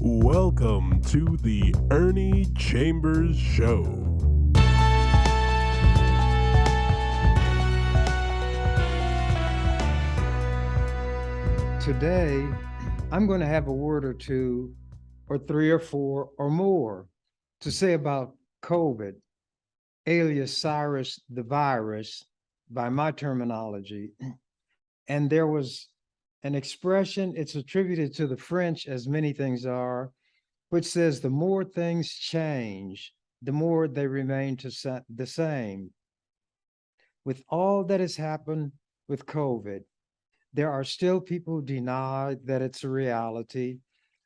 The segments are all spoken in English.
Welcome to the Ernie Chambers Show. Today, I'm going to have a word or two, or three or four or more to say about COVID, alias Cyrus the virus, by my terminology. And there was an expression, it's attributed to the French, as many things are, which says the more things change, the more they remain the same. With all that has happened with COVID, there are still people who deny that it's a reality.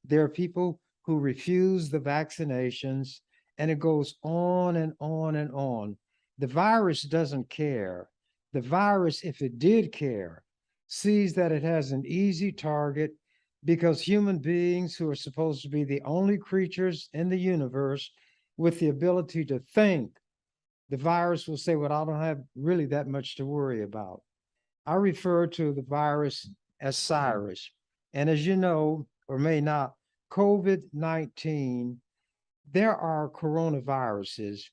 There are people who refuse the vaccinations, and it goes on and on and on. The virus doesn't care. The virus, if it did care, sees that it has an easy target because human beings, who are supposed to be the only creatures in the universe with the ability to think, the virus will say, well, I don't have really that much to worry about. I refer to the virus as Cyrus. And as you know, or may not, COVID-19, there are coronaviruses.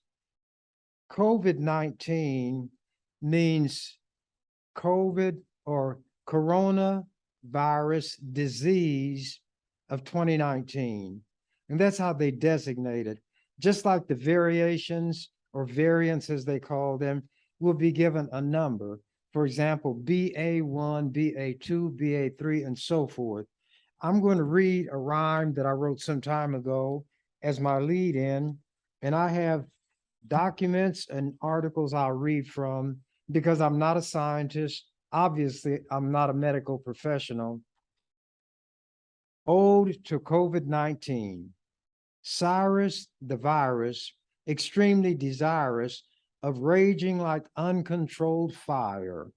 COVID-19 means COVID or coronavirus disease of 2019. And that's how they designate it. Just like the variations or variants, as they call them, will be given a number. For example, BA1, BA2, BA3, and so forth. I'm going to read a rhyme that I wrote some time ago as my lead in, and I have documents and articles I'll read from because I'm not a scientist. Obviously, I'm not a medical professional. Ode to COVID-19. Cyrus the virus, extremely desirous of raging like uncontrolled fire.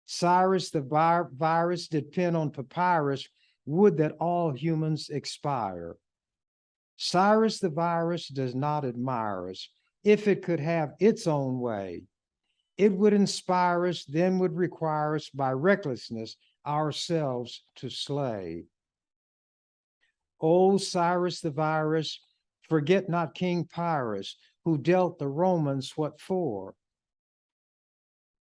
Cyrus the virus did pen on papyrus, would that all humans expire. Cyrus the virus does not admire us. If it could have its own way, it would inspire us, then would require us by recklessness ourselves to slay. O Cyrus the virus, forget not King Pyrrhus, who dealt the Romans what for?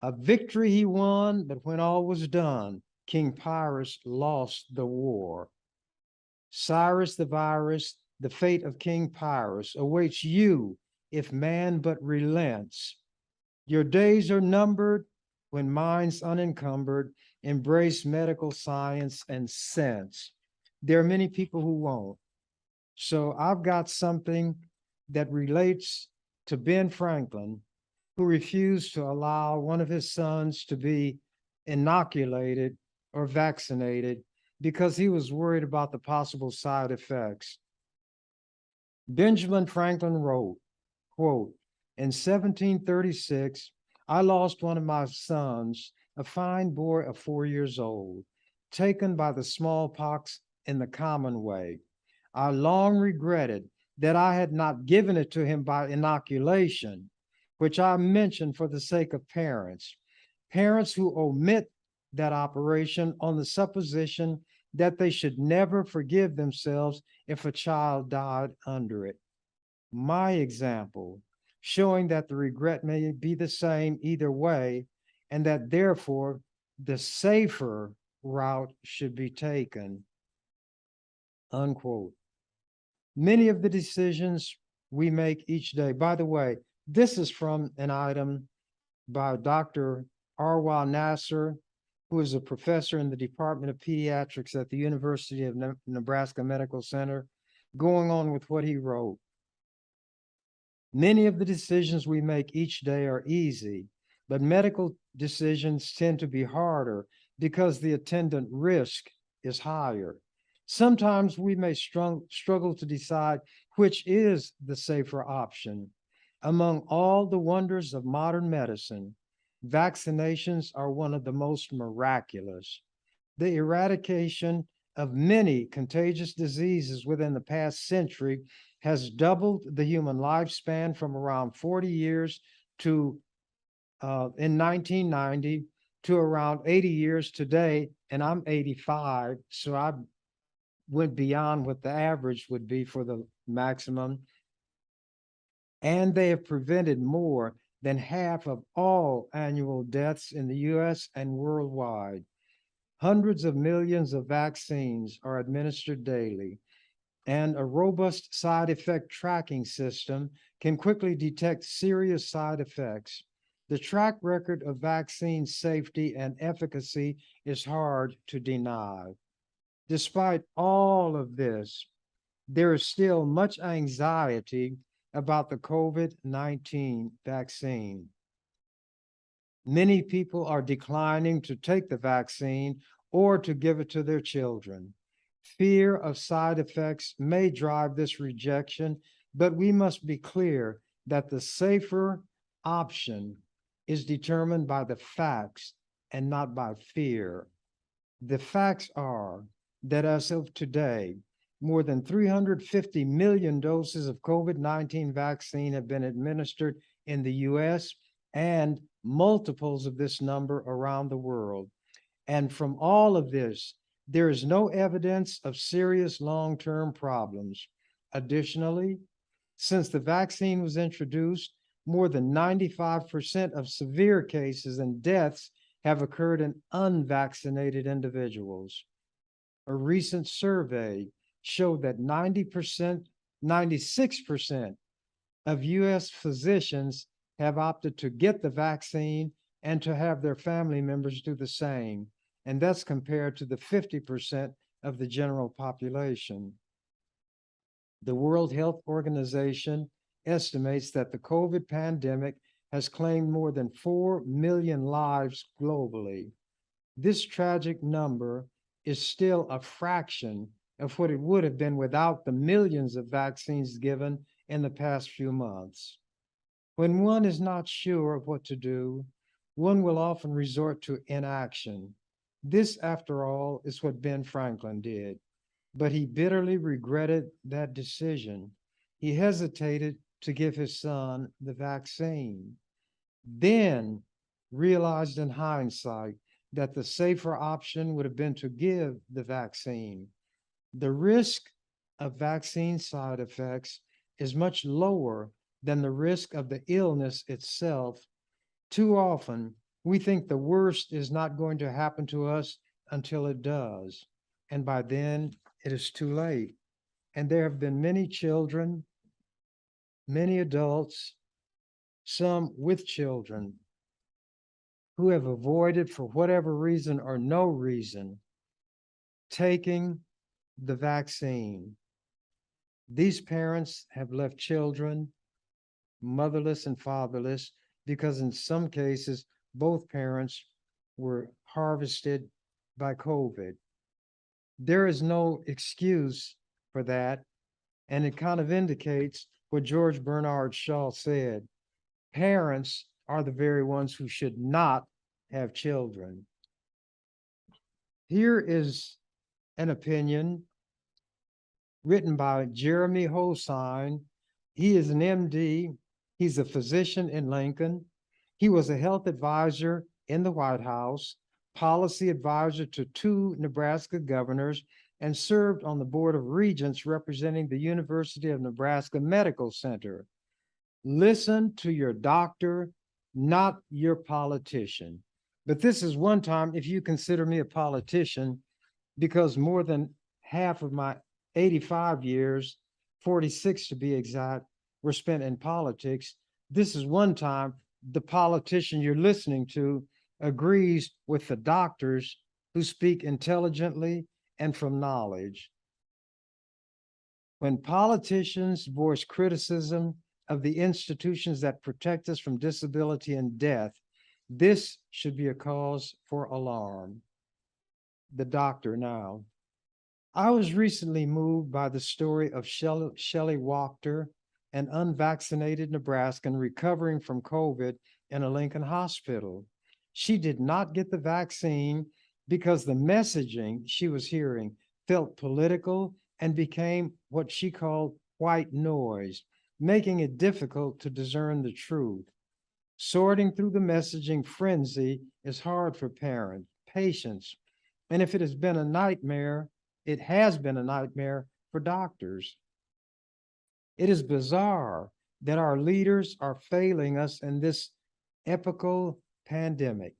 A victory he won, but when all was done, King Pyrrhus lost the war. Cyrus the virus, the fate of King Pyrrhus awaits you if man but relents. Your days are numbered when minds unencumbered embrace medical science and sense. There are many people who won't. So I've got something that relates to Ben Franklin, who refused to allow one of his sons to be inoculated or vaccinated because he was worried about the possible side effects. Benjamin Franklin wrote, quote, in 1736, I lost one of my sons, a fine boy of 4 years old, taken by the smallpox in the common way. I long regretted that I had not given it to him by inoculation, which I mention for the sake of parents. Parents who omit that operation on the supposition that they should never forgive themselves if a child died under it. My example, showing that the regret may be the same either way, and that therefore the safer route should be taken, unquote. Many of the decisions we make each day, by the way, this is from an item by Dr. Arwa Nasser, who is a professor in the Department of Pediatrics at the University of Nebraska Medical Center, going on with what he wrote. Many of the decisions we make each day are easy, but medical decisions tend to be harder because the attendant risk is higher. Sometimes we may struggle to decide which is the safer option. Among all the wonders of modern medicine, vaccinations are one of the most miraculous. The eradication of many contagious diseases within the past century has doubled the human lifespan from around 40 years to in 1990 to around 80 years today, and I'm 85, so I've went beyond what the average would be for the maximum. And they have prevented more than half of all annual deaths in the US and worldwide. Hundreds of millions of vaccines are administered daily, and a robust side effect tracking system can quickly detect serious side effects. The track record of vaccine safety and efficacy is hard to deny. Despite all of this, there is still much anxiety about the COVID-19 vaccine. Many people are declining to take the vaccine or to give it to their children. Fear of side effects may drive this rejection, but we must be clear that the safer option is determined by the facts and not by fear. The facts are that as of today, more than 350 million doses of COVID-19 vaccine have been administered in the US and multiples of this number around the world. And from all of this, there is no evidence of serious long-term problems. Additionally, since the vaccine was introduced, more than 95% of severe cases and deaths have occurred in unvaccinated individuals. A recent survey showed that 96% of US physicians have opted to get the vaccine and to have their family members do the same. And that's compared to the 50% of the general population. The World Health Organization estimates that the COVID pandemic has claimed more than 4 million lives globally. This tragic number is still a fraction of what it would have been without the millions of vaccines given in the past few months. When one is not sure of what to do, one will often resort to inaction. This, after all, is what Ben Franklin did, but he bitterly regretted that decision. He hesitated to give his son the vaccine, then realized in hindsight that the safer option would have been to give the vaccine. The risk of vaccine side effects is much lower than the risk of the illness itself. Too often, we think the worst is not going to happen to us until it does. And by then, it is too late. And there have been many children, many adults, some with children, who have avoided, for whatever reason or no reason, taking the vaccine. These parents have left children motherless and fatherless because in some cases, both parents were harvested by COVID. There is no excuse for that, and it kind of indicates what George Bernard Shaw said. Parents are the very ones who should not have children. Here is an opinion written by Jeremy Holstein. He is an MD. He's a physician in Lincoln. He was a health advisor in the White House, policy advisor to 2 Nebraska governors, and served on the Board of Regents representing the University of Nebraska Medical Center. Listen to your doctor, not your politician. But this is one time, if you consider me a politician, because more than half of my 85 years, 46 to be exact, were spent in politics. This is one time the politician you're listening to agrees with the doctors who speak intelligently and from knowledge. When politicians voice criticism of the institutions that protect us from disability and death, this should be a cause for alarm. The doctor now. I was recently moved by the story of Shelley Wachter, an unvaccinated Nebraskan recovering from COVID in a Lincoln hospital. She did not get the vaccine because the messaging she was hearing felt political and became what she called white noise, making it difficult to discern the truth. Sorting through the messaging frenzy is hard for parents, patients, and if it has been a nightmare, it has been a nightmare for doctors. It is bizarre that our leaders are failing us in this epical pandemic.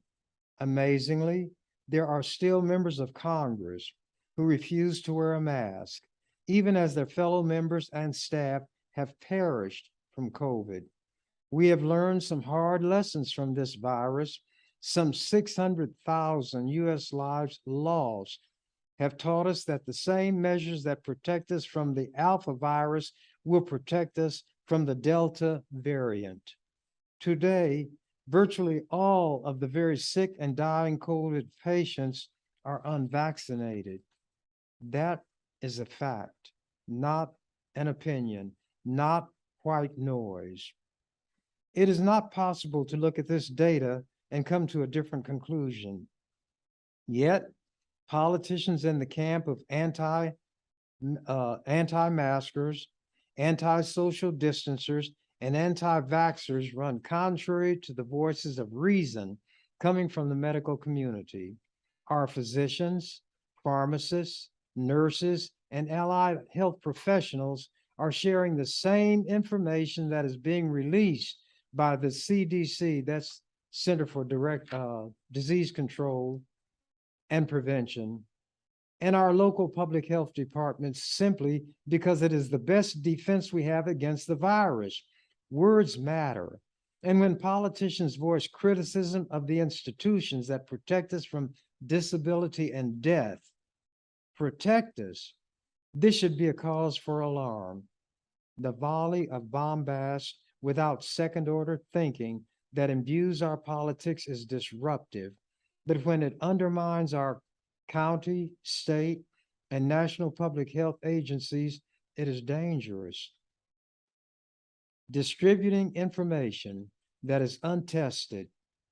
Amazingly, there are still members of Congress who refuse to wear a mask, even as their fellow members and staff have perished from COVID. We have learned some hard lessons from this virus. Some 600,000 US lives lost have taught us that the same measures that protect us from the Alpha virus will protect us from the Delta variant. Today, virtually all of the very sick and dying COVID patients are unvaccinated. That is a fact, not an opinion, not white noise. It is not possible to look at this data and come to a different conclusion. Yet, politicians in the camp of anti-maskers, anti-social distancers, and anti-vaxxers run contrary to the voices of reason coming from the medical community. Our physicians, pharmacists, nurses, and allied health professionals are sharing the same information that is being released by the CDC, that's Center for Disease Control and Prevention, and our local public health departments, simply because it is the best defense we have against the virus. Words matter. And when politicians voice criticism of the institutions that protect us from disability and death, protect us, this should be a cause for alarm. The volley of bombast without second order thinking that imbues our politics is disruptive, but when it undermines our county, state, and national public health agencies, it is dangerous. Distributing information that is untested,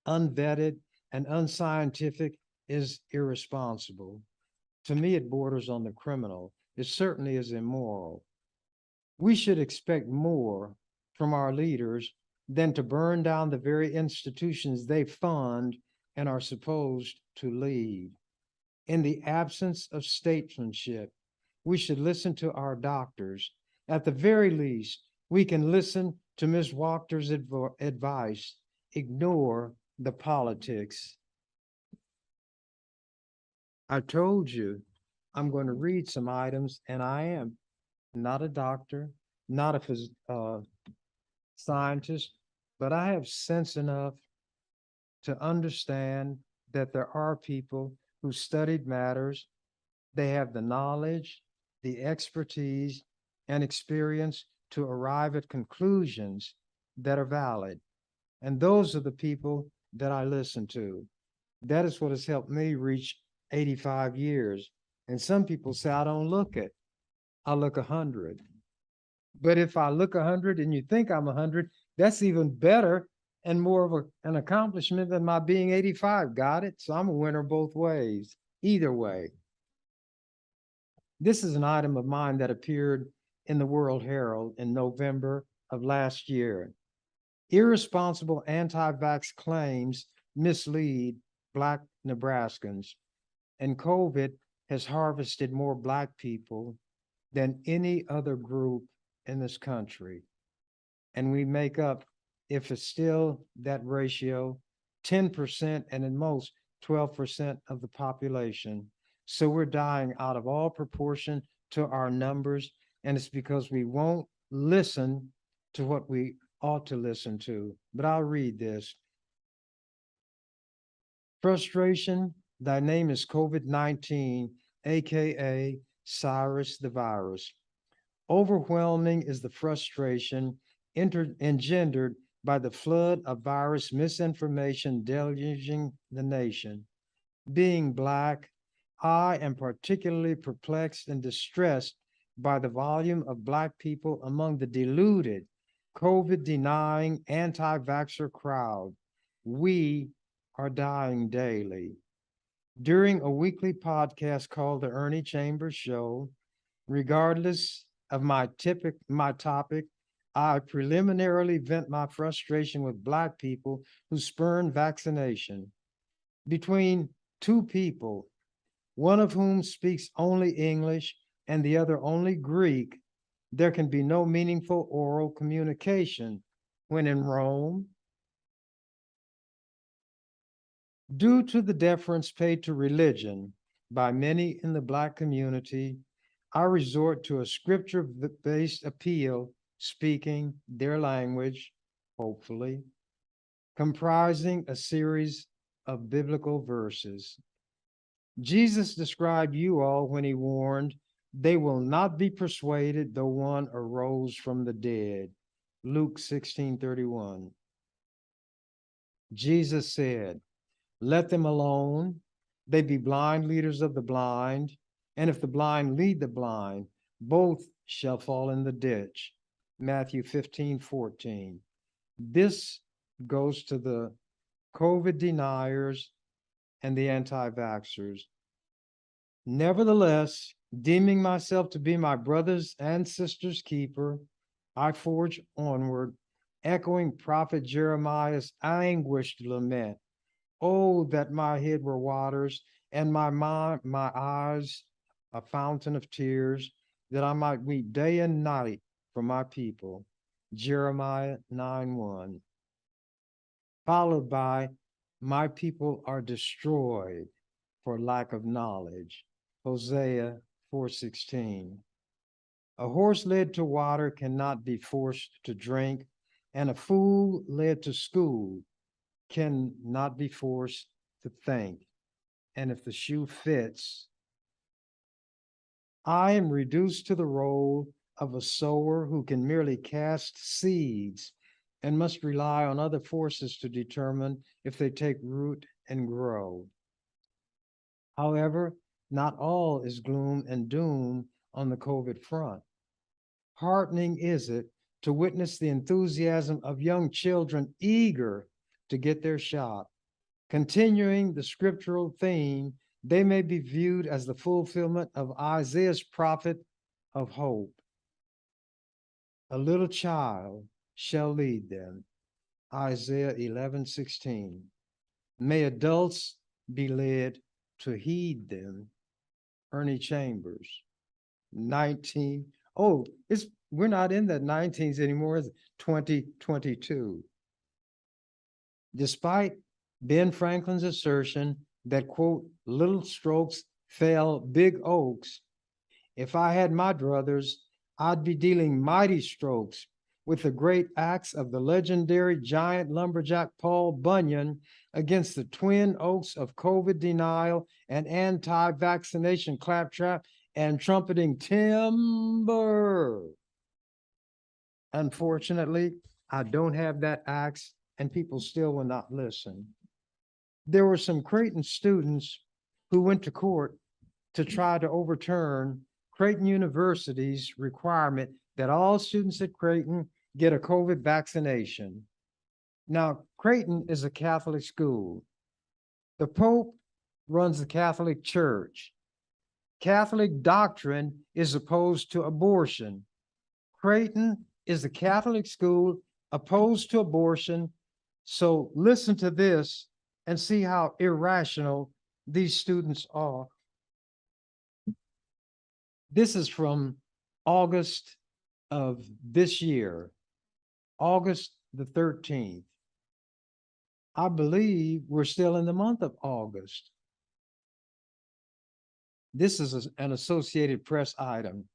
unvetted, and unscientific is irresponsible. To me, it borders on the criminal. It certainly is immoral. We should expect more from our leaders than to burn down the very institutions they fund and are supposed to lead. In the absence of statesmanship, we should listen to our doctors. At the very least, we can listen to Ms. Walker's advice, ignore the politics. I told you I'm going to read some items, and I am not a doctor, not a scientist, but I have sense enough to understand that there are people who studied matters. They have the knowledge, the expertise, and experience to arrive at conclusions that are valid. And those are the people that I listen to. That is what has helped me reach 85 years. And some people say, I don't look it. I look 100. But if I look 100 and you think I'm 100, that's even better and more of an accomplishment than my being 85. Got it? So I'm a winner both ways, either way. This is an item of mine that appeared in the World Herald in November of last year. Irresponsible anti-vax claims mislead Black Nebraskans, and COVID has harvested more Black people than any other group in this country. And we make up, if it's still that ratio, 10% and at most 12% of the population. So we're dying out of all proportion to our numbers, and it's because we won't listen to what we ought to listen to. But I'll read this. Frustration, thy name is COVID-19, AKA Cyrus the virus. Overwhelming is the frustration engendered by the flood of virus misinformation deluging the nation. Being Black, I am particularly perplexed and distressed by the volume of Black people among the deluded, COVID-denying, anti-vaxxer crowd. We are dying daily. During a weekly podcast called The Ernie Chambers Show, regardless of my topic, I preliminarily vent my frustration with Black people who spurn vaccination. Between two people, one of whom speaks only English and the other only Greek, there can be no meaningful oral communication. When in Rome, due to the deference paid to religion by many in the Black community, I resort to a scripture-based appeal, speaking their language, hopefully, comprising a series of biblical verses. Jesus described you all when he warned, "They will not be persuaded though one arose from the dead." Luke 16:31. Jesus said, "Let them alone. They be blind leaders of the blind. And if the blind lead the blind, both shall fall in the ditch." Matthew 15:14. This goes to the COVID deniers and the anti-vaxxers. Nevertheless, deeming myself to be my brothers and sisters' keeper, I forge onward, echoing prophet Jeremiah's anguished lament. "Oh, that my head were waters and my eyes a fountain of tears, that I might weep day and night for my people." Jeremiah 9:1. Followed by, "My people are destroyed for lack of knowledge." Hosea 4:16. A horse led to water cannot be forced to drink, and a fool led to school cannot be forced to think. And if the shoe fits, I am reduced to the role of a sower who can merely cast seeds and must rely on other forces to determine if they take root and grow. However, not all is gloom and doom on the COVID front. Heartening is it to witness the enthusiasm of young children eager to get their shot. Continuing the scriptural theme, they may be viewed as the fulfillment of Isaiah's prophet of hope. "A little child shall lead them." Isaiah 11:16. May adults be led to heed them. Ernie Chambers. 19. Oh, we're not in that 19s anymore. It's 2022. Despite Ben Franklin's assertion that, quote, "little strokes fell big oaks," if I had my druthers, I'd be dealing mighty strokes with the great axe of the legendary giant lumberjack Paul Bunyan against the twin oaks of COVID denial and anti-vaccination claptrap and trumpeting timber. Unfortunately, I don't have that axe, and people still will not listen. There were some Creighton students who went to court to try to overturn Creighton University's requirement that all students at Creighton get a COVID vaccination. Now, Creighton is a Catholic school. The Pope runs the Catholic Church. Catholic doctrine is opposed to abortion. Creighton is a Catholic school opposed to abortion. So listen to this and see how irrational these students are. This is from August of this year, August the 13th. I believe we're still in the month of August. This is an Associated Press item.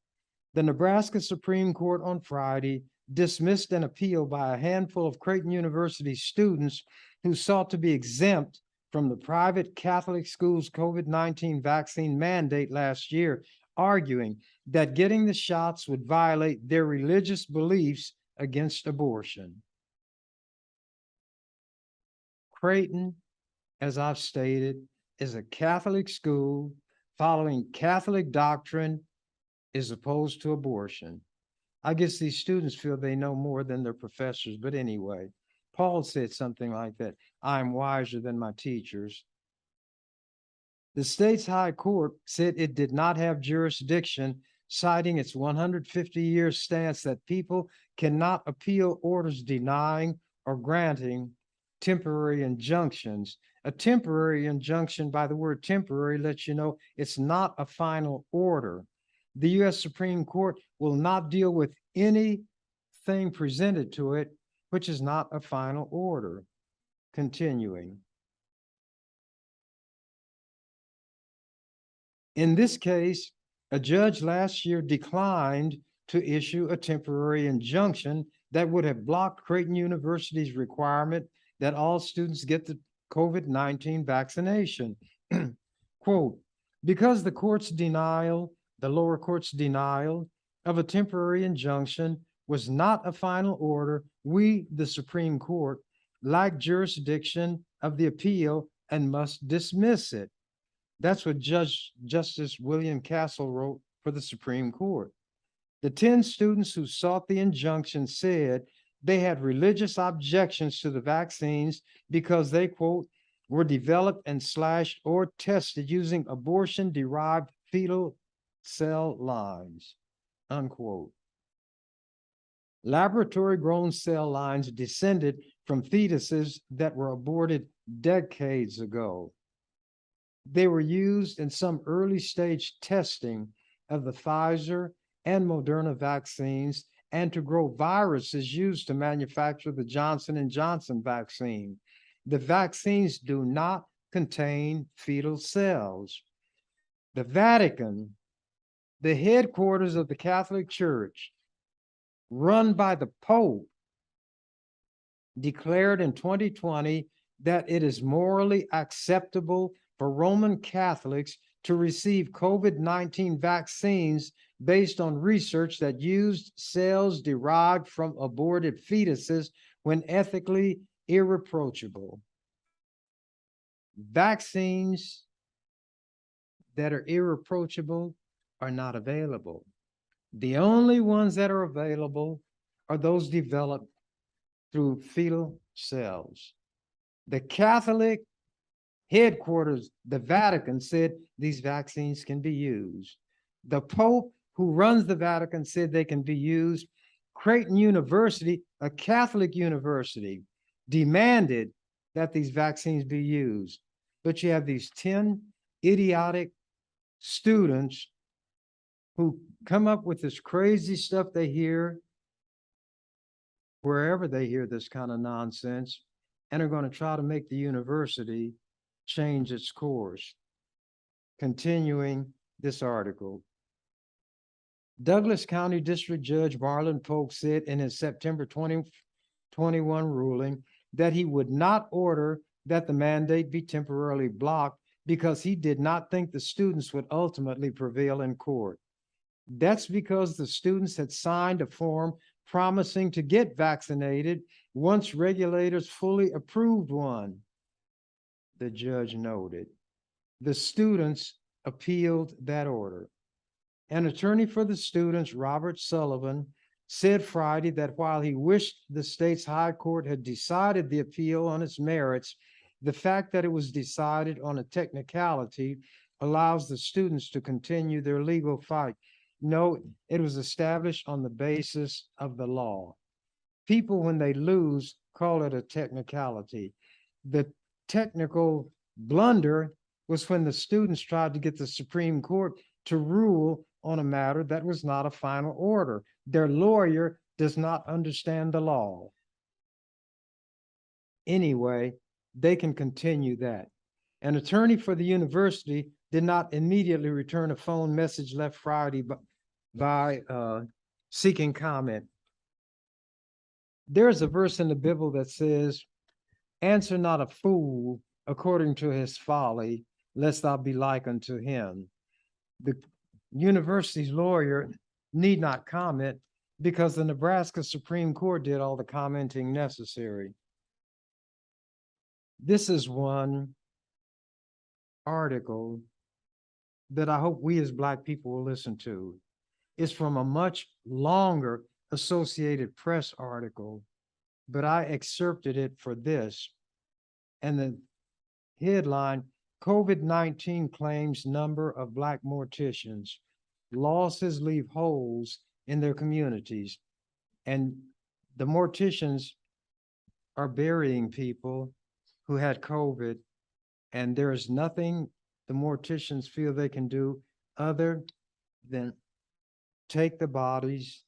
The Nebraska Supreme Court on Friday dismissed an appeal by a handful of Creighton University students who sought to be exempt from the private Catholic school's COVID-19 vaccine mandate last year, arguing that getting the shots would violate their religious beliefs against abortion. Creighton, as I've stated, is a Catholic school following Catholic doctrine, is opposed to abortion. I guess these students feel they know more than their professors, but anyway, Paul said something like that: "I am wiser than my teachers." The state's high court said it did not have jurisdiction, citing its 150-year stance that people cannot appeal orders denying or granting temporary injunctions A temporary injunction, by the word temporary, lets you know it's not a final order. The U.S. Supreme Court will not deal with anything presented to it, which is not a final order. Continuing. In this case, a judge last year declined to issue a temporary injunction that would have blocked Creighton University's requirement that all students get the COVID-19 vaccination. Quote, because the lower court's denial of a temporary injunction was not a final order, we, the Supreme Court, lack jurisdiction of the appeal and must dismiss it. That's what Justice William Castle wrote for the Supreme Court. The 10 students who sought the injunction said they had religious objections to the vaccines because they, quote, were developed and slashed or tested using abortion-derived fetal cell lines, unquote. Laboratory-grown cell lines descended from fetuses that were aborted decades ago. They were used in some early stage testing of the Pfizer and Moderna vaccines and to grow viruses used to manufacture the Johnson & Johnson vaccine. The vaccines do not contain fetal cells. The Vatican, the headquarters of the Catholic Church, run by the Pope, declared in 2020 that it is morally acceptable for Roman Catholics to receive COVID-19 vaccines based on research that used cells derived from aborted fetuses when ethically irreproachable. Vaccines that are irreproachable are not available. The only ones that are available are those developed through fetal cells. The Catholic headquarters, the Vatican, said these vaccines can be used. The Pope, who runs the Vatican, said they can be used. Creighton University, a Catholic university, demanded that these vaccines be used. But you have these 10 idiotic students who come up with this crazy stuff they hear wherever they hear this kind of nonsense, and are going to try to make the university change its course. Continuing this article. Douglas County District Judge Marlon Polk said in his September 2021 ruling that he would not order that the mandate be temporarily blocked because he did not think the students would ultimately prevail in court. That's because the students had signed a form promising to get vaccinated once regulators fully approved one, the judge noted. The students appealed that order. An attorney for the students, Robert Sullivan, said Friday that while he wished the state's high court had decided the appeal on its merits, the fact that it was decided on a technicality allows the students to continue their legal fight. No, it was established on the basis of the law. People, when they lose, call it a technicality. The technical blunder was when the students tried to get the Supreme Court to rule on a matter that was not a final order. Their lawyer does not understand the law. Anyway, they can continue that. An attorney for the university did not immediately return a phone message left Friday by seeking comment. There's a verse in the Bible that says, answer not a fool according to his folly, lest thou be like unto him. The university's lawyer need not comment because the Nebraska Supreme Court did all the commenting necessary. This is one article that I hope we as Black people will listen to. It's from a much longer Associated Press article, but I excerpted it for this. And the headline, COVID-19 claims number of Black morticians. Losses leave holes in their communities. And the morticians are burying people who had COVID And there is nothing the morticians feel they can do other than take the bodies,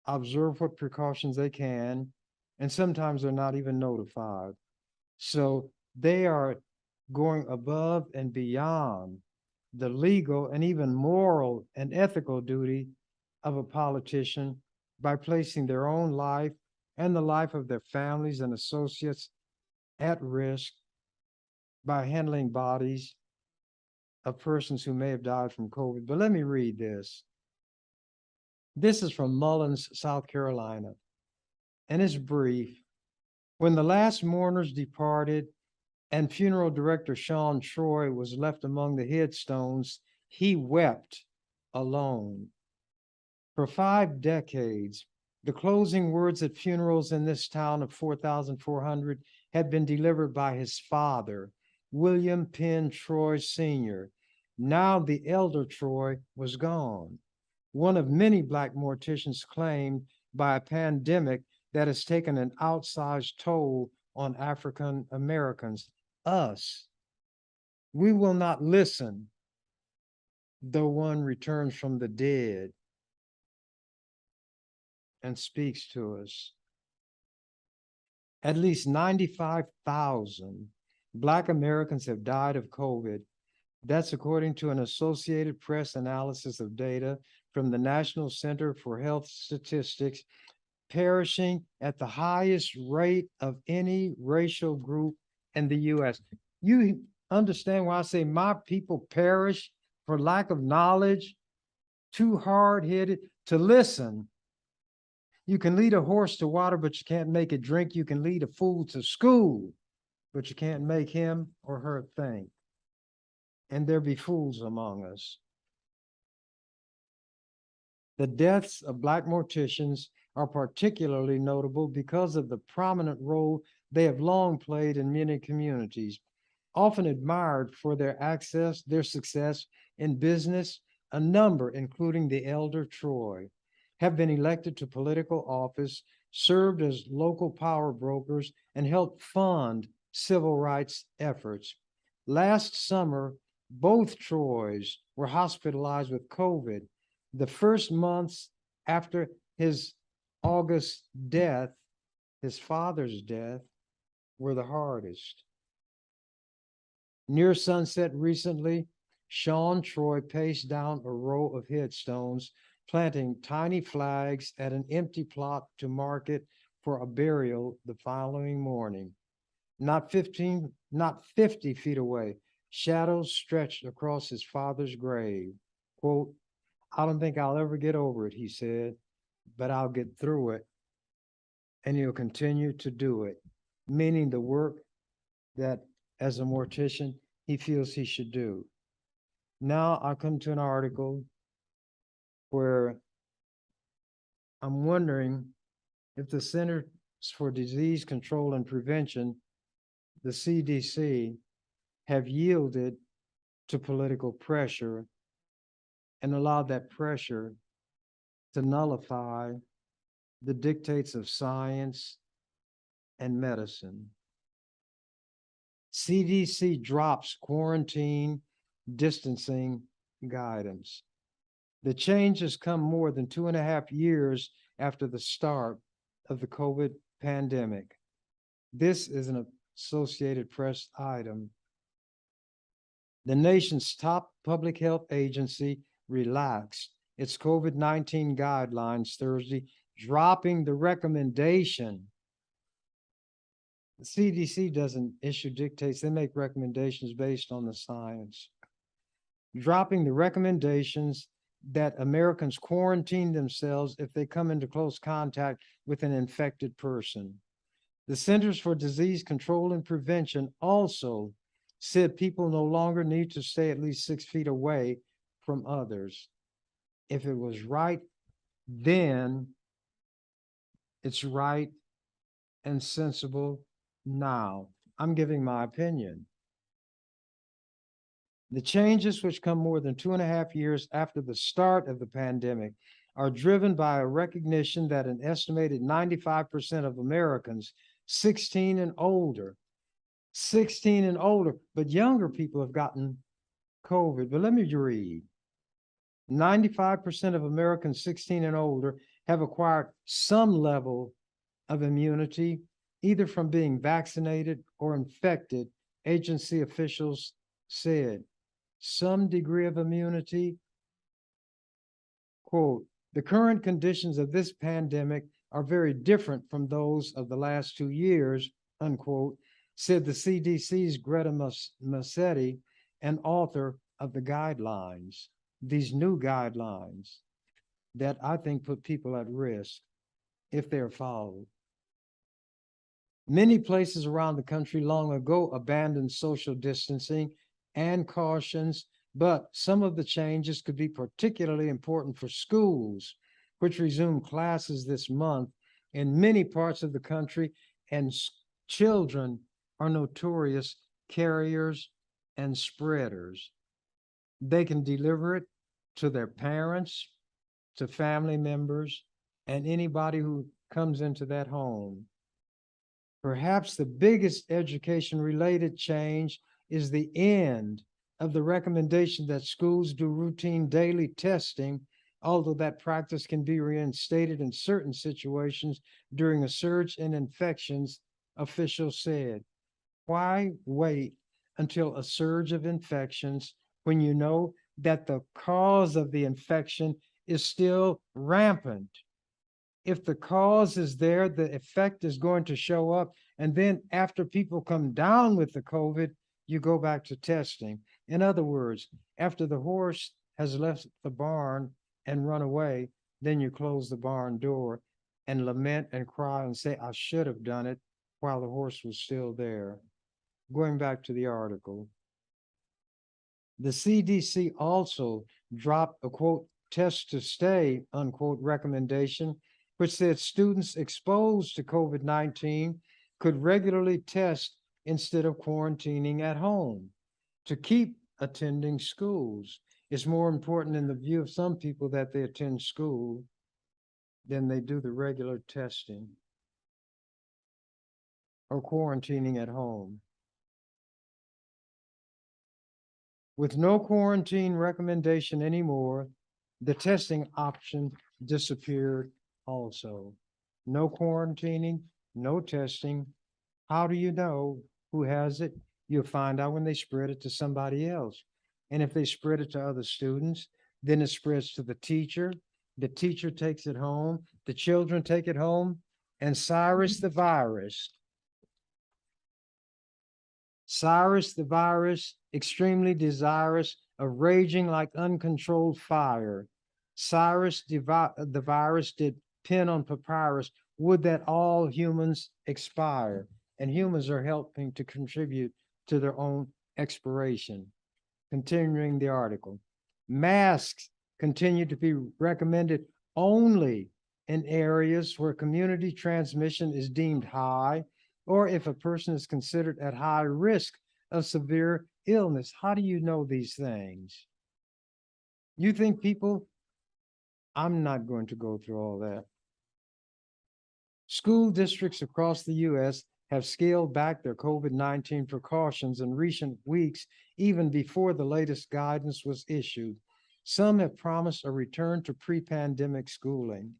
observe what precautions they can, and sometimes they're not even notified. So they are going above and beyond the legal and even moral and ethical duty of a politician by placing their own life and the life of their families and associates at risk by handling bodies of persons who may have died from COVID. But let me read this. This is from Mullins, South Carolina, and it's brief. When the last mourners departed and funeral director Sean Troy was left among the headstones, he wept alone. For 5 decades, the closing words at funerals in this town of 4,400 had been delivered by his father, William Penn Troy Sr. Now the elder Troy was gone. One of many Black morticians claimed by a pandemic that has taken an outsized toll on African Americans, us. We will not listen, though one returns from the dead and speaks to us. At least 95,000 Black Americans have died of COVID. That's according to an Associated Press analysis of data from the National Center for Health Statistics, perishing at the highest rate of any racial group in the US. You understand why I say my people perish for lack of knowledge, too hard-headed to listen. You can lead a horse to water, but you can't make it drink. You can lead a fool to school, but you can't make him or her think. And there be fools among us. The deaths of Black morticians are particularly notable because of the prominent role they have long played in many communities. Often admired for their success in business, a number, including the elder Troy, have been elected to political office, served as local power brokers, and helped fund civil rights efforts. Last summer, both Troys were hospitalized with COVID. The first months after his August death, his father's death, were the hardest. Near sunset recently, Sean Troy paced down a row of headstones, planting tiny flags at an empty plot to mark it for a burial the following morning. Not 50 feet away, shadows stretched across his father's grave. Quote, "I don't think I'll ever get over it," he said, "but I'll get through it." And he'll continue to do it, meaning the work that as a mortician, he feels he should do. Now I come to an article where I'm wondering if the Centers for Disease Control and Prevention, the CDC, have yielded to political pressure and allowed that pressure to nullify the dictates of science and medicine. CDC drops quarantine distancing guidance. The change has come more than 2.5 years after the start of the COVID pandemic. This is an Associated Press item. The nation's top public health agency relaxed its COVID-19 guidelines Thursday, dropping the recommendation. The CDC doesn't issue dictates, they make recommendations based on the science. Dropping the recommendations that Americans quarantine themselves if they come into close contact with an infected person. The Centers for Disease Control and Prevention also said people no longer need to stay at least 6 feet away from others. If it was right then, it's right and sensible now. I'm giving my opinion. The changes, which come more than 2.5 years after the start of the pandemic, are driven by a recognition that an estimated 95% of Americans 16 and older 16 and older, but younger people have gotten COVID. But let me read. 95% of Americans 16 and older have acquired some level of immunity, either from being vaccinated or infected, agency officials said. Some degree of immunity, quote, the current conditions of this pandemic are very different from those of the last 2 years, unquote, said the CDC's Greta Massetti, an author of the guidelines, these new guidelines that I think put people at risk if they're followed. Many places around the country long ago abandoned social distancing and cautions, but some of the changes could be particularly important for schools, which resume classes this month in many parts of the country, and children are notorious carriers and spreaders. They can deliver it to their parents, to family members, and anybody who comes into that home. Perhaps the biggest education-related change is the end of the recommendation that schools do routine daily testing, although that practice can be reinstated in certain situations during a surge in infections, officials said. Why wait until a surge of infections when you know that the cause of the infection is still rampant? If the cause is there, the effect is going to show up. And then after people come down with the COVID, you go back to testing. In other words, after the horse has left the barn and run away, then you close the barn door and lament and cry and say, I should have done it while the horse was still there. Going back to the article, the CDC also dropped a quote, test to stay, unquote, recommendation, which said students exposed to COVID-19 could regularly test instead of quarantining at home. To keep attending schools, it's more important in the view of some people that they attend school than they do the regular testing or quarantining at home. With no quarantine recommendation anymore, the testing option disappeared also. No quarantining, no testing. How do you know who has it? You'll find out when they spread it to somebody else. And if they spread it to other students, then it spreads to the teacher. The teacher takes it home. The children take it home. And Cyrus the virus, extremely desirous of raging like uncontrolled fire. Cyrus the virus did pen on papyrus, would that all humans expire. And humans are helping to contribute to their own expiration. Continuing the article, masks continue to be recommended only in areas where community transmission is deemed high, or if a person is considered at high risk of severe illness. How do you know these things? You think people, I'm not going to go through all that. School districts across the U.S. have scaled back their COVID-19 precautions in recent weeks, even before the latest guidance was issued. Some have promised a return to pre-pandemic schooling.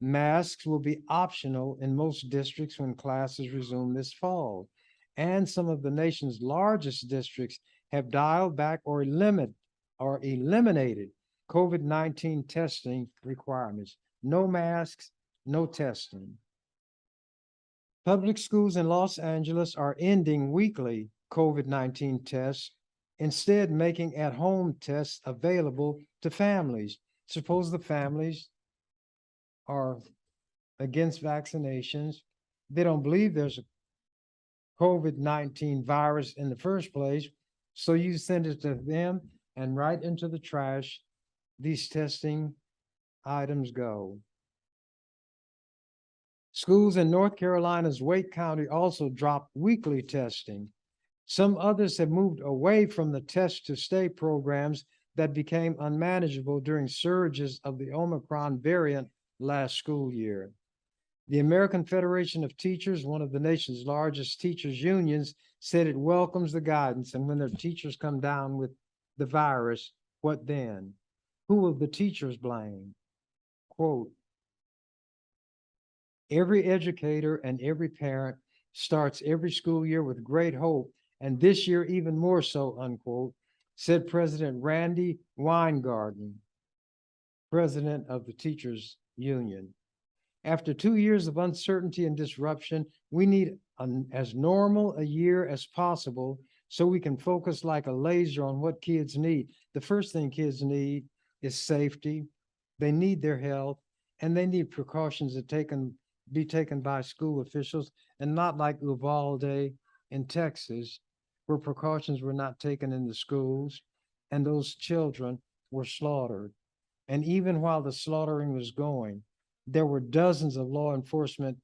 Masks will be optional in most districts when classes resume this fall. And some of the nation's largest districts have dialed back or eliminated COVID-19 testing requirements. No masks, no testing. Public schools in Los Angeles are ending weekly COVID-19 tests, instead making at-home tests available to families. Suppose the families are against vaccinations. They don't believe there's a COVID-19 virus in the first place. So you send it to them, and right into the trash, these testing items go. Schools in North Carolina's Wake County also dropped weekly testing. Some others have moved away from the test to stay programs that became unmanageable during surges of the Omicron variant last school year. The American Federation of Teachers, one of the nation's largest teachers unions, said it welcomes the guidance. And when their teachers come down with the virus, what then? Who will the teachers blame? Quote, every educator and every parent starts every school year with great hope, and this year even more so, unquote, said President Randy Weingarten, president of the Teachers Union. After 2 years of uncertainty and disruption, we need as normal a year as possible so we can focus like a laser on what kids need. The first thing kids need is safety. They need their health, and they need precautions that be taken by school officials, and not like Uvalde in Texas, where precautions were not taken in the schools, and those children were slaughtered. And even while the slaughtering was going, there were dozens of law enforcement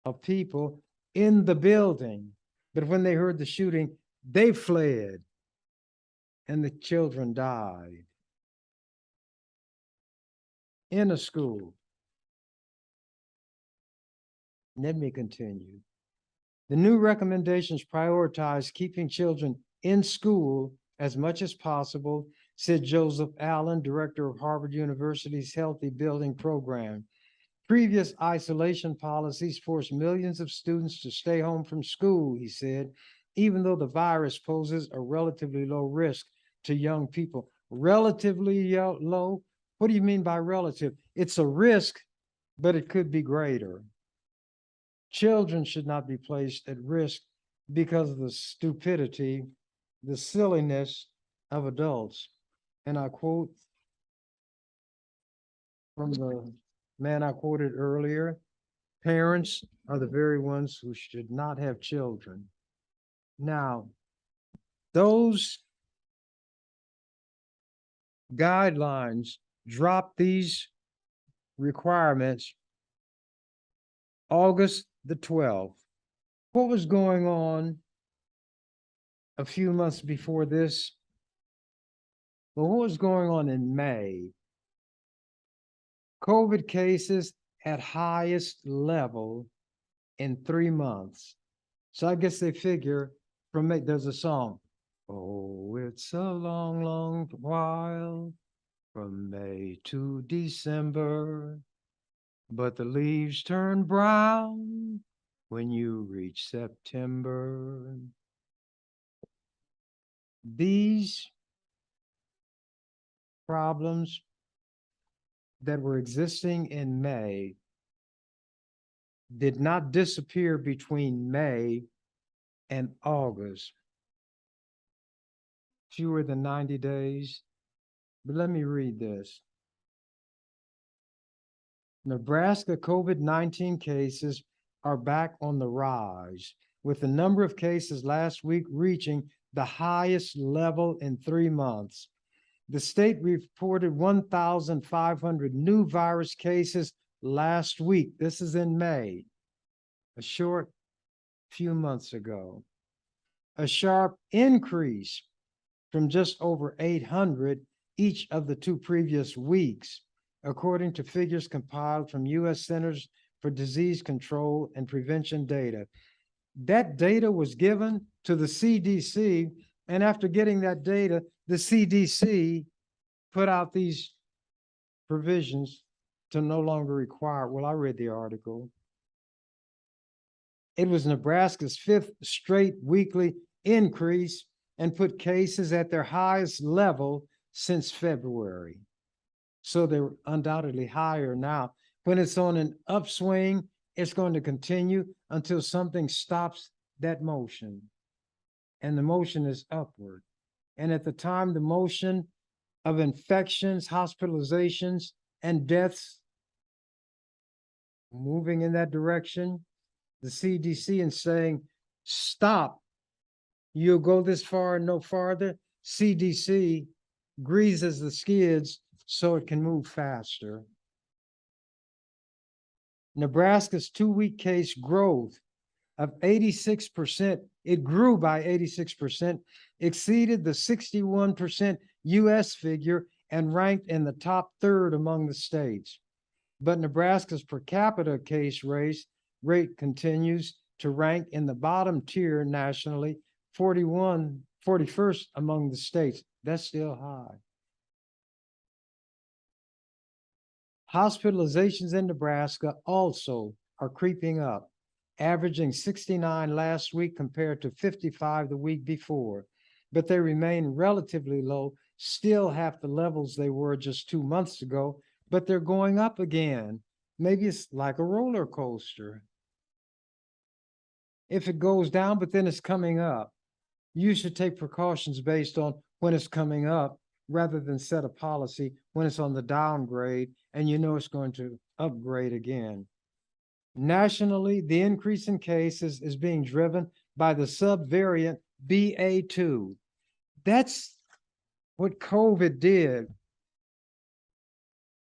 of people in the building. But when they heard the shooting, they fled, and the children died in a school. Let me continue. The new recommendations prioritize keeping children in school as much as possible, said Joseph Allen, director of Harvard University's Healthy Building Program. Previous isolation policies forced millions of students to stay home from school, he said, even though the virus poses a relatively low risk to young people. Relatively low? What do you mean by relative? It's a risk, but it could be greater. Children should not be placed at risk because of the stupidity, the silliness of adults. And I quote from the man I quoted earlier, parents are the very ones who should not have children. Now, those guidelines drop these requirements August the 12th. What was going on a few months before this? Well, what was going on in May? COVID cases at highest level in 3 months. So I guess they figure from May, there's a song. Oh, it's a long, long while from May to December, but the leaves turn brown when you reach September. These problems that were existing in May did not disappear between May and August. Fewer than 90 days. But let me read this. Nebraska COVID-19 cases are back on the rise, with the number of cases last week reaching the highest level in 3 months. The state reported 1,500 new virus cases last week. This is in May, a short few months ago. A sharp increase from just over 800 each of the 2 previous weeks, according to figures compiled from U.S. Centers for Disease Control and Prevention data. That data was given to the CDC, and after getting that data, the CDC put out these provisions to no longer require, well, I read the article. It was Nebraska's 5th straight weekly increase and put cases at their highest level since February. So they're undoubtedly higher now. When it's on an upswing, it's going to continue until something stops that motion. And the motion is upward. And at the time the motion of infections, hospitalizations, and deaths moving in that direction, the CDC is saying, stop. You'll go this far and no farther. CDC greases the skids so it can move faster. Nebraska's 2-week case growth of 86%, it grew by 86%, exceeded the 61% US figure and ranked in the top 3rd among the states. But Nebraska's per capita case rate continues to rank in the bottom tier nationally, 41st among the states. That's still high. Hospitalizations in Nebraska also are creeping up, averaging 69 last week compared to 55 the week before. But they remain relatively low, still half the levels they were just 2 months ago, but they're going up again. Maybe it's like a roller coaster. If it goes down, but then it's coming up, you should take precautions based on when it's coming up rather than set a policy when it's on the downgrade and you know it's going to upgrade again. Nationally, the increase in cases is being driven by the subvariant BA2. That's what COVID did.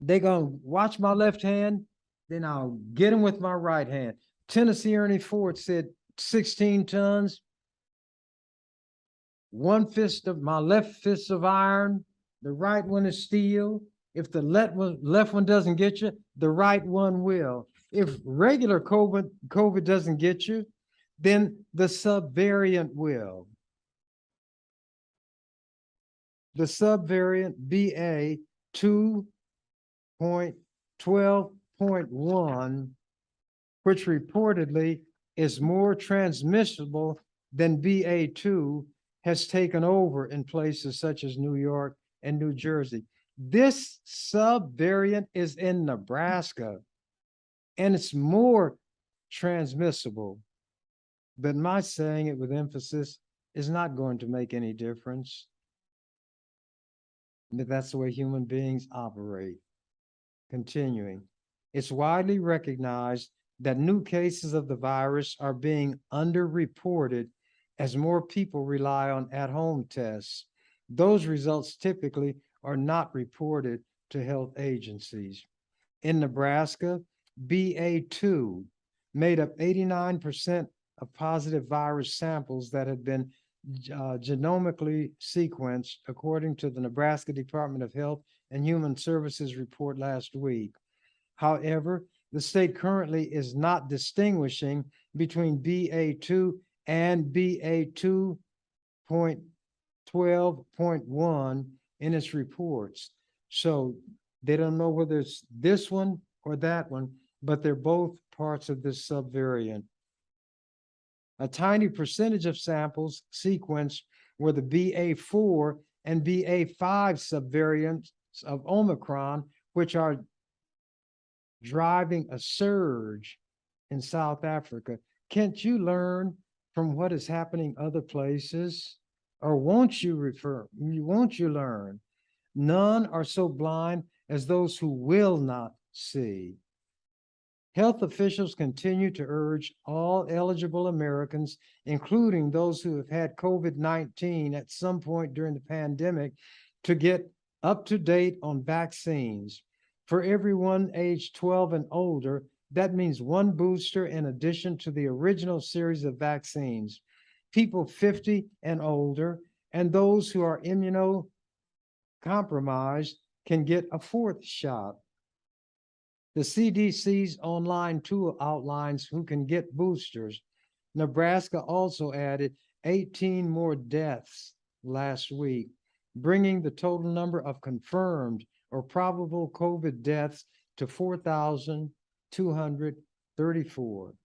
They're going to watch my left hand, then I'll get them with my right hand. Tennessee Ernie Ford said 16 tons, one fist of my left fist of iron, the right one is steel. If the left one doesn't get you, the right one will. If regular COVID doesn't get you, then the subvariant will. The subvariant BA 2.12.1, which reportedly is more transmissible than BA2, has taken over in places such as New York and New Jersey. This subvariant is in Nebraska, and it's more transmissible. But my saying it with emphasis is not going to make any difference. But that's the way human beings operate. Continuing, it's widely recognized that new cases of the virus are being underreported as more people rely on at-home tests. Those results typically are not reported to health agencies. In Nebraska, BA2 made up 89% of positive virus samples that had been genomically sequenced, according to the Nebraska Department of Health and Human Services report last week. However, the state currently is not distinguishing between BA2 and BA2.12.1 in its reports. So they don't know whether it's this one or that one, but they're both parts of this subvariant. A tiny percentage of samples sequenced were the BA4 and BA5 subvariants of Omicron, which are driving a surge in South Africa. Can't you learn from what is happening other places? Or won't you learn? None are so blind as those who will not see. Health officials continue to urge all eligible Americans, including those who have had COVID-19 at some point during the pandemic, to get up to date on vaccines. For everyone aged 12 and older, that means one booster in addition to the original series of vaccines. People 50 and older and those who are immunocompromised can get a fourth shot. The CDC's online tool outlines who can get boosters. Nebraska also added 18 more deaths last week, bringing the total number of confirmed or probable COVID deaths to 4,234.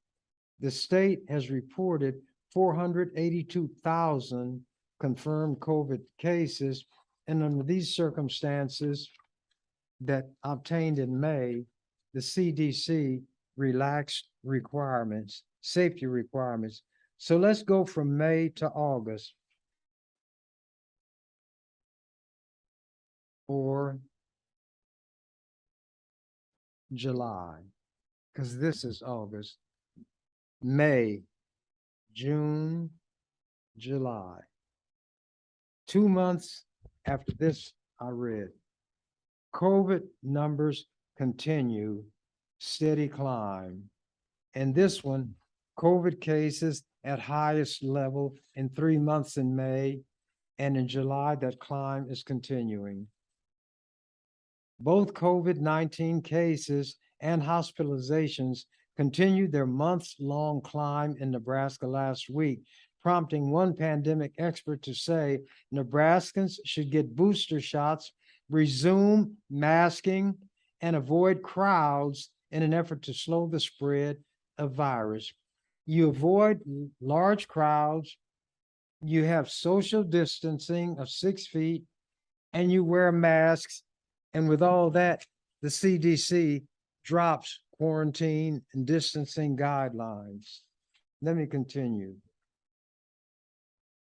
The state has reported 482,000 confirmed COVID cases, and under these circumstances that obtained in May, the CDC relaxed requirements, safety requirements. So let's go from May to August. Or July, because this is August. May, June, July. 2 months after this, I read, COVID numbers continue steady climb. And this one, COVID cases at highest level in 3 months in May, and in July, that climb is continuing. Both COVID-19 cases and hospitalizations continued their months-long climb in Nebraska last week, prompting one pandemic expert to say Nebraskans should get booster shots, resume masking, and avoid crowds in an effort to slow the spread of virus. You avoid large crowds, you have social distancing of 6 feet, and you wear masks. And with all that, the CDC drops quarantine and distancing guidelines. Let me continue.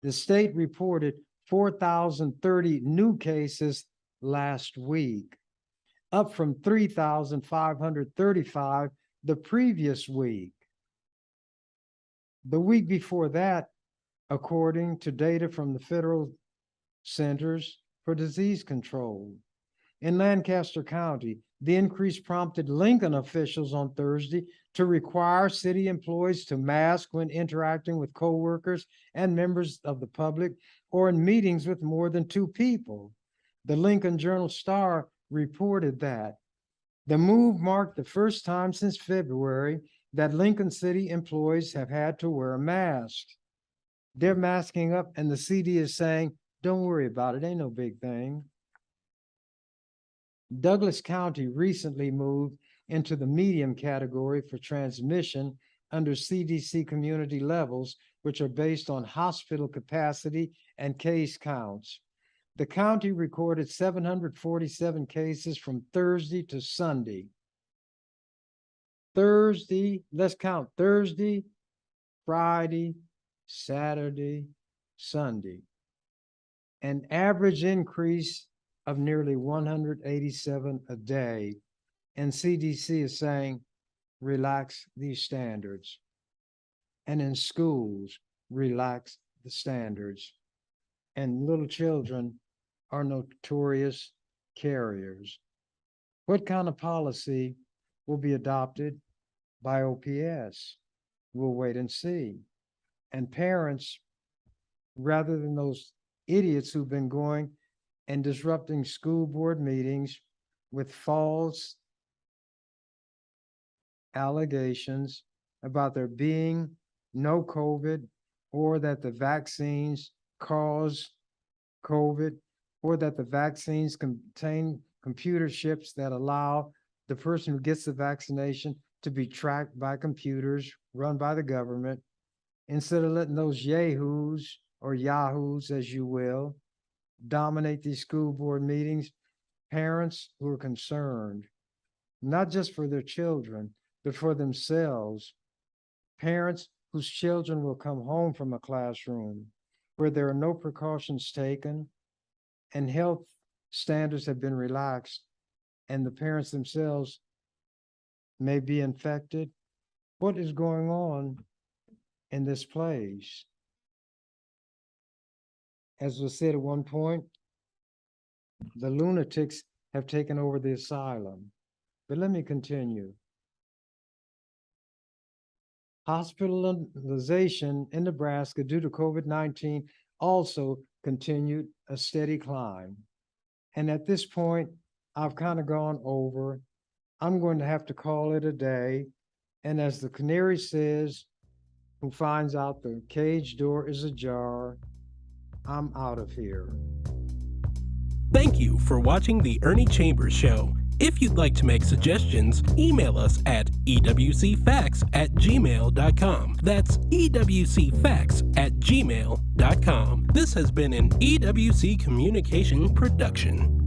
The state reported 4,030 new cases last week, up from 3,535 the previous week. The week before that, according to data from the Federal Centers for Disease Control. In Lancaster County, the increase prompted Lincoln officials on Thursday to require city employees to mask when interacting with coworkers and members of the public or in meetings with more than 2 people. The Lincoln Journal-Star reported that the move marked the first time since February that Lincoln City employees have had to wear a mask. They're masking up, and the CD is saying, don't worry about it, ain't no big thing. Douglas County recently moved into the medium category for transmission under CDC community levels, which are based on hospital capacity and case counts. The county recorded 747 cases from Thursday to Sunday. Thursday, let's count Thursday, Friday, Saturday, Sunday. An average increase of nearly 187 a day. And CDC is saying, relax these standards. And in schools, relax the standards. And little children are notorious carriers. What kind of policy will be adopted by OPS? We'll wait and see. And parents, rather than those idiots who've been going and disrupting school board meetings with false allegations about there being no COVID, or that the vaccines cause COVID, or that the vaccines contain computer chips that allow the person who gets the vaccination to be tracked by computers run by the government, instead of letting those yahoos or yahoos, as you will, dominate these school board meetings. Parents who are concerned, not just for their children, but for themselves. Parents whose children will come home from a classroom where there are no precautions taken and health standards have been relaxed, and the parents themselves may be infected. What is going on in this place? As was said at one point, the lunatics have taken over the asylum. But let me continue. Hospitalization in Nebraska due to COVID-19 also continued a steady climb. And at this point, I've kind of gone over. I'm going to have to call it a day. And as the canary says, who finds out the cage door is ajar, I'm out of here. Thank you for watching the Ernie Chambers Show. If you'd like to make suggestions, email us at ewcfacts@gmail.com. That's ewcfacts@gmail.com. This has been an EWC Communication production.